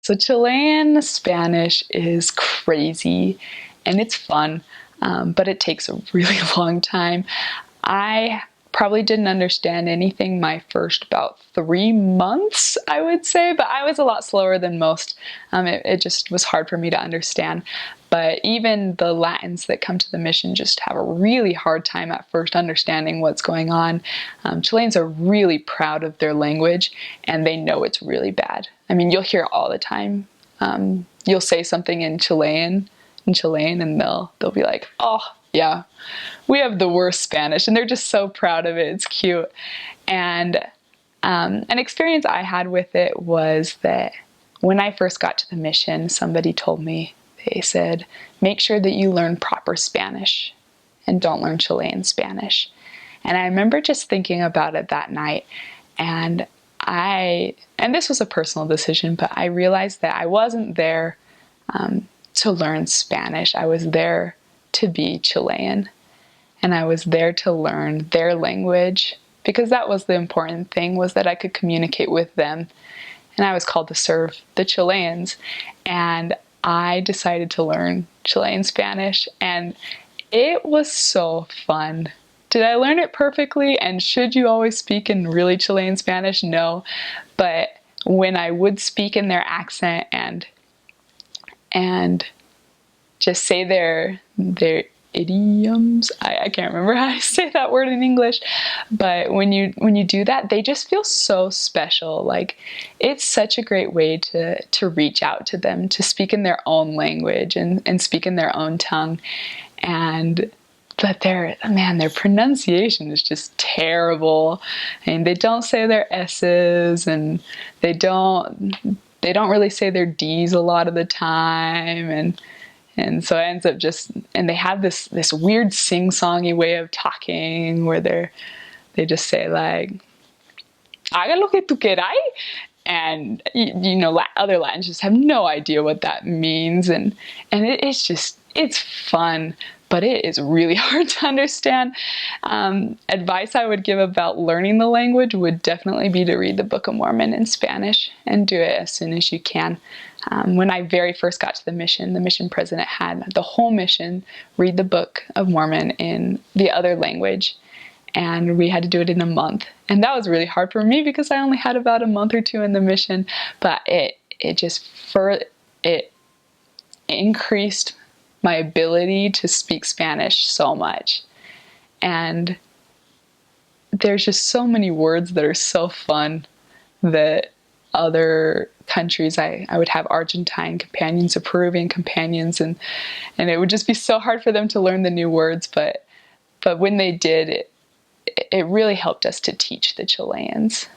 So Chilean Spanish is crazy and it's fun, but it takes a really long time. I probably didn't understand anything my first about 3 months, I would say, but I was a lot slower than most. It just was hard for me to understand. But even the Latins that come to the mission just have a really hard time at first understanding what's going on. Chileans are really proud of their language and they know it's really bad. I mean, you'll hear all the time. You'll say something in Chilean, and they'll be like, oh, yeah, we have the worst Spanish, and they're just so proud of it. It's cute. And an experience I had with it was that when I first got to the mission, somebody told me, they said, make sure that you learn proper Spanish and don't learn Chilean Spanish. And I remember just thinking about it that night, and this was a personal decision, but I realized that I wasn't there to learn Spanish. I was there to be Chilean, and I was there to learn their language, because that was the important thing, was that I could communicate with them, and I was called to serve the Chileans. And I decided to learn Chilean Spanish, and it was so fun. Did I learn it perfectly? And should you always speak in really Chilean Spanish? No. But when I would speak in their accent and just say their idioms, I can't remember how to say that word in English, but when you do that, they just feel so special. Like, it's such a great way to reach out to them, to speak in their own language and speak in their own tongue. But their pronunciation is just terrible. I mean, they don't say their S's, and they don't really say their D's a lot of the time, and so it ends up and they have this weird sing-songy way of talking where they just say, like, haga lo que tú queráis, and other Latins just have no idea what that means, and it's fun, but it is really hard to understand. Advice I would give about learning the language would definitely be to read the Book of Mormon in Spanish, and do it as soon as you can. When I very first got to the mission president had the whole mission read the Book of Mormon in the other language, and we had to do it in a month. And that was really hard for me because I only had about a month or two in the mission, but it increased my ability to speak Spanish so much. And there's just so many words that are so fun that other countries, I would have Argentine companions or Peruvian companions, and it would just be so hard for them to learn the new words, but when they did, it really helped us to teach the Chileans.